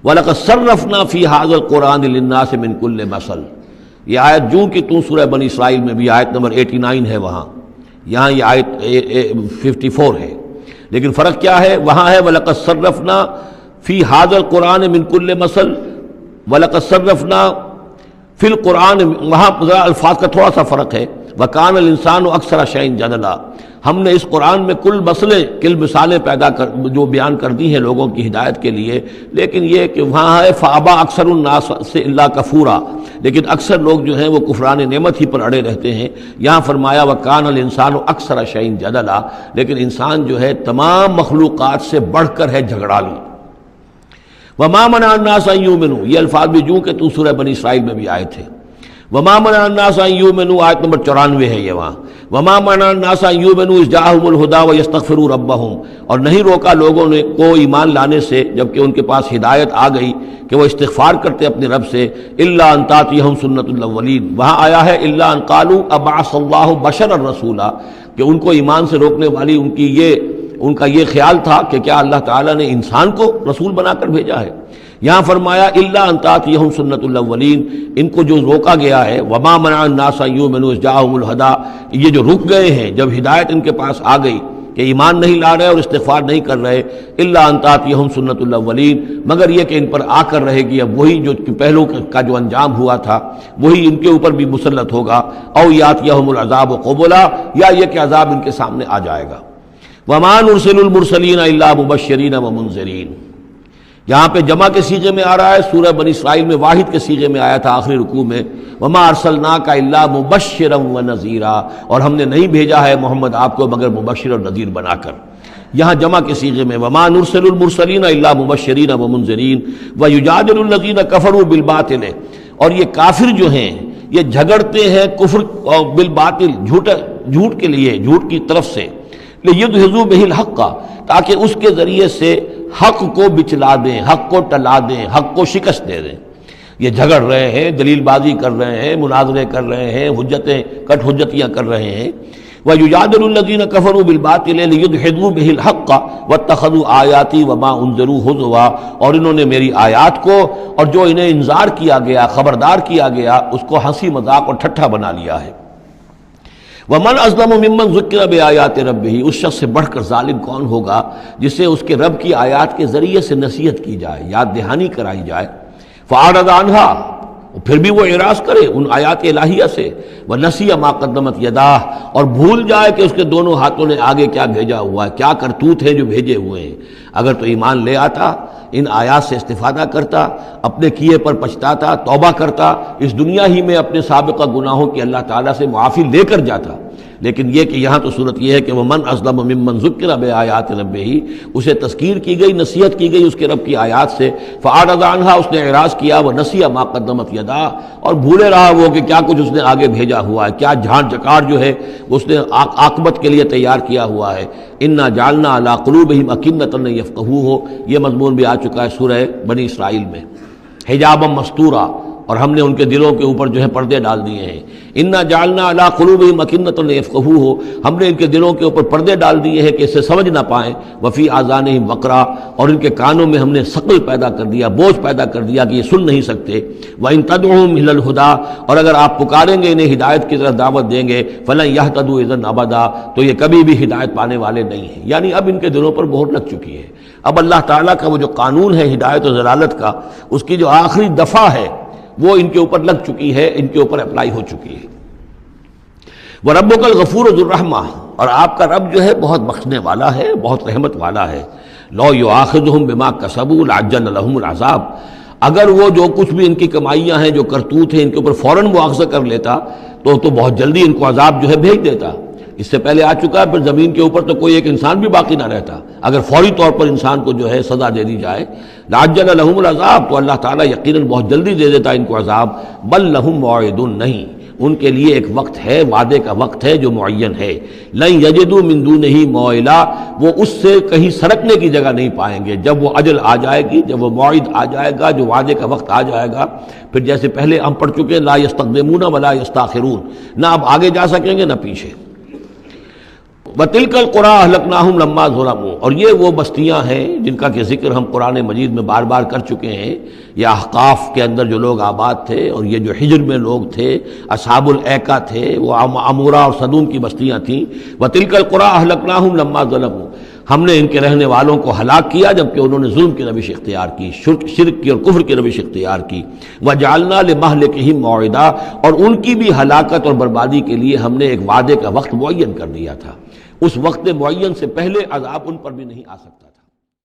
وَلَقَدْ صَرَّفْنَا فِي هَذَا الْقُرْآنِ لِلنَّاسِ مِنْ كُلِّ مَثَلٍ، یہ آیت جو کہ تو سورہ بنی اسرائیل میں بھی آیت نمبر 89 ہے، وہاں یہاں یہ آیت 54 ہے، لیکن فرق کیا ہے؟ وہاں ہے وَلَقَدْ صَرَّفْنَا فِي هَذَا الْقُرْآنِ مِنْ كُلِّ مَثَلٍ، وَلَقَدْ صَرَّفْنَا فِي الْقُرْآنِ، وہاں ذرا الفاظ کا تھوڑا سا فرق ہے۔ وَكَانَ الْإِنسَانُ أَكْثَرَ شَيْءٍ جَدَلًا، ہم نے اس قرآن میں کل مسئلے کل مثالیں جو بیان کر دی ہیں لوگوں کی ہدایت کے لیے، لیکن یہ کہ وہاں ہے فَأَبَى أَكْثَرُ النَّاسِ إِلَّا كَفُورًا، لیکن اکثر لوگ جو ہیں وہ کفران نعمت ہی پر اڑے رہتے ہیں۔ یہاں فرمایا وَكَانَ الْإِنسَانُ أَكْثَرَ شَيْءٍ جَدَلًا، لیکن انسان جو ہے تمام مخلوقات سے بڑھ کر ہے جھگڑالو۔ وَمَا مَنَعَ النَّاسَ أَن يُؤْمِنُوا، یہ الفاظ بھی جو کہ تو سورہ بنی اسرائیل میں بھی آئے تھے۔ وَمَا مَنَعَ النَّاسَ أَن يُؤْمِنُوا آیت نمبر 94 ہے یہ وہاں۔ وَمَا مَنَعَ النَّاسَ أَن يُؤْمِنُوا إِذْ جَاءَهُمُ الْهُدَىٰ وَيَسْتَغْفِرُوا رَبَّهُمْ، اور نہیں روکا لوگوں نے کو ایمان لانے سے جبکہ ان کے پاس ہدایت آ گئی کہ وہ استغفار کرتے اپنے رب سے، إِلَّا أَن تَأْتِيَهُمْ سُنَّةُ الْأَوَّلِينَ، وہاں آیا ہے إِلَّا أَن قَالُوا أَبْعَثَ اللَّهُ بَشَرًا رَسُولًا، کہ ان کو ایمان سے روکنے والی ان کا یہ خیال تھا کہ کیا اللہ تعالیٰ نے انسان کو رسول بنا کر بھیجا ہے۔ یہاں فرمایا الا ان تاتیہم سنت الاولین، ان کو جو روکا گیا ہے وما منع الناس ان یؤمنوا اذ جاءهم الہدی، یہ جو رک گئے ہیں جب ہدایت ان کے پاس آ گئی کہ ایمان نہیں لا رہے اور استغفار نہیں کر رہے، الا ان تاتیہم سنت الاولین، مگر یہ کہ ان پر آ کر رہے گی اب وہی جو پہلو کا جو انجام ہوا تھا وہی ان کے اوپر بھی مسلط ہوگا، او یاتیہم العذاب قبلا، یا یہ کہ عذاب ان کے سامنے آ جائے گا۔ وما نرسل المرسلین الا مبشرین ومنذرین، یہاں پہ جمع کے سیغے میں آ رہا ہے، سورہ بنی اسرائیل میں واحد کے سیغے میں آیا تھا آخری رکوع میں، وما ارسلناک الا مبشرا ونذیرا، اور ہم نے نہیں بھیجا ہے محمد آپ کو مگر مبشر اور نذیر بنا کر۔ یہاں جمع کے سیغے میں وما نرسل المرسلین الا مبشرین ومنذرین ویجادل الذین کفروا بالباطل، اور یہ کافر جو ہیں یہ جھگڑتے ہیں کفر اور بالباطل، جھوٹ کے لیے، جھوٹ کی طرف سے، لیدحضوا بہ الحق، تاکہ اس کے ذریعے سے حق کو بچلا دیں، حق کو ٹلا دیں، حق کو شکست دے دیں۔ یہ جھگڑ رہے ہیں، دلیل بازی کر رہے ہیں، مناظرے کر رہے ہیں، کٹ حجتیاں کر رہے ہیں۔ وَيُجَادِلُ الَّذِينَ كَفَرُوا بِالْبَاطِلِ لِيُدْحِضُوا بِهِ الْحَقَّ وَاتَّخَذُوا آيَاتِي وَمَا أُنذِرُوا هُزُوًا، اور انہوں نے میری آیات کو اور جو انہیں انذار کیا گیا، خبردار کیا گیا، اس کو ہنسی مذاق اور ٹھٹھا بنا لیا ہے۔ وَمَنْ أَظْلَمُ مِمَّنْ ذُكِّرَ بِآيَاتِ رَبِّهِ، اس شخص سے بڑھ کر ظالم کون ہوگا جسے اس کے رب کی آیات کے ذریعے سے نصیحت کی جائے، یاد دہانی کرائی جائے، فَأَعْرَضَ عَنْهَا، پھر بھی وہ اعراض کرے ان آیات الہیہ سے، وَنَسِیَ مَا قَدَّمَتْ يَدَاهُ، اور بھول جائے کہ اس کے دونوں ہاتھوں نے آگے کیا بھیجا ہوا ہے، کیا کرتوت ہیں جو بھیجے ہوئے ہیں۔ اگر تو ایمان لے آتا، ان آیات سے استفادہ کرتا، اپنے کیے پر پچھتاتا، توبہ کرتا، اس دنیا ہی میں اپنے سابقہ گناہوں کی اللہ تعالیٰ سے معافی لے کر جاتا، لیکن یہ کہ یہاں تو صورت یہ ہے کہ وَمَنْ أَظْلَمُ مِمَّنْ ذُكِّرَ بِآيَاتِ رَبِّهِ، اسے تذکیر کی گئی، نصیحت کی گئی اس کے رب کی آیات سے، فَأَعْرَضَ عَنْهَا، اس نے اعراض کیا، وَنَسِیَ مَا قَدَّمَتْ يَدَاهُ، اور بھولے رہا وہ کہ کیا کچھ اس نے آگے بھیجا ہوا ہے، کیا جھان جکاڑ جو ہے اس نے عاقبت کے لیے تیار کیا ہوا ہے۔ اِنَّا جَعَلْنَا عَلَىٰ قُلُوبِهِمْ أَكِنَّةً أَن يَفْقَهُوهُ، یہ مضمون بھی آ چکا ہے سورہ بنی اسرائیل میں، حجابا مستورا، اور ہم نے ان کے دلوں کے اوپر جو ہے پردے ڈال دیے ہیں۔ انا جعلنا علی قلوبہم اکنۃ یفقہوہ، ہم نے ان کے دلوں کے اوپر پردے ڈال دیے ہیں کہ اسے سمجھ نہ پائیں، وفی آذانہم وقرا، اور ان کے کانوں میں ہم نے ثقل پیدا کر دیا، بوجھ پیدا کر دیا کہ یہ سن نہیں سکتے۔ وان تدعوہم الی الہدی، اور اگر آپ پکاریں گے انہیں ہدایت کی طرف دعوت دیں گے، فلن یہتدوا اذا ابدا، تو یہ کبھی بھی ہدایت پانے والے نہیں ہیں۔ یعنی اب ان کے دلوں پر مہر لگ چکی ہے، اب اللہ تعالیٰ کا وہ جو قانون ہے ہدایت و ضلالت کا، اس کی جو آخری دفعہ ہے وہ ان کے اوپر لگ چکی ہے، ان کے اوپر اپلائی ہو چکی ہے۔ وَرَبُّكَ الْغَفُورُ ذُو الرَّحْمَةِ، اور آپ کا رب جو ہے بہت بخشنے والا ہے، بہت رحمت والا ہے۔ لَوْ يُؤَاخِذُهُم بِمَا كَسَبُوا لَعَجَّلَ لَهُمُ الْعَذَابَ، اگر وہ جو کچھ بھی ان کی کمائیاں ہیں، جو کرتوت ہیں، ان کے اوپر فوراً مواخذہ کر لیتا تو بہت جلدی ان کو عذاب جو ہے بھیج دیتا۔ اس سے پہلے آ چکا ہے، پھر زمین کے اوپر تو کوئی ایک انسان بھی باقی نہ رہتا اگر فوری طور پر انسان کو جو ہے سزا دے دی جائے۔ لَعَجَّلَ لَهُمُ الْعَذَابَ، تو اللہ تعالیٰ یقیناً بہت جلدی دے دیتا ان کو عذاب۔ بل لَهُم مَوْعِدٌ، نہیں، ان کے لیے ایک وقت ہے، وعدے کا وقت ہے جو معین ہے۔ لَن يَجِدُوا مِن دُونِهِ مَوْعِلًا، وہ اس سے کہیں سرکنے کی جگہ نہیں پائیں گے۔ جب وہ اجل آ جائے گی، جب وہ موعد آ جائے گا، جو وعدے کا وقت آ جائے گا، پھر جیسے پہلے ہم پڑھ چکے لا يستقدمون ولا يستاخرون، نہ اب آگے جا سکیں گے نہ پیچھے۔ وَتِلْكَ الْقُرَىٰ أَهْلَكْنَاهُمْ لَمَّا ظَلَمُوا، اور یہ وہ بستیاں ہیں جن کا کہ ذکر ہم قرآن مجید میں بار بار کر چکے ہیں، یا احقاف کے اندر جو لوگ آباد تھے، اور یہ جو حجر میں لوگ تھے، اصحاب الایکا تھے، وہ عمورہ اور صدوم کی بستیاں تھیں۔ وَتِلْكَ الْقُرَىٰ أَهْلَكْنَاهُمْ لَمَّا ظَلَمُوا، ہم نے ان کے رہنے والوں کو ہلاک کیا جبکہ انہوں نے ظلم کی روش اختیار کی، شرک کی اور کفر کی روش اختیار کی۔ وَجَعَلْنَا لِمَهْلِكِهِمْ مَوْعِدًا، اور ان کی بھی ہلاکت اور بربادی کے لیے ہم نے ایک وعدے کا وقت معین کر دیا تھا، اس وقت معین سے پہلے عذاب ان پر بھی نہیں آ سکتا۔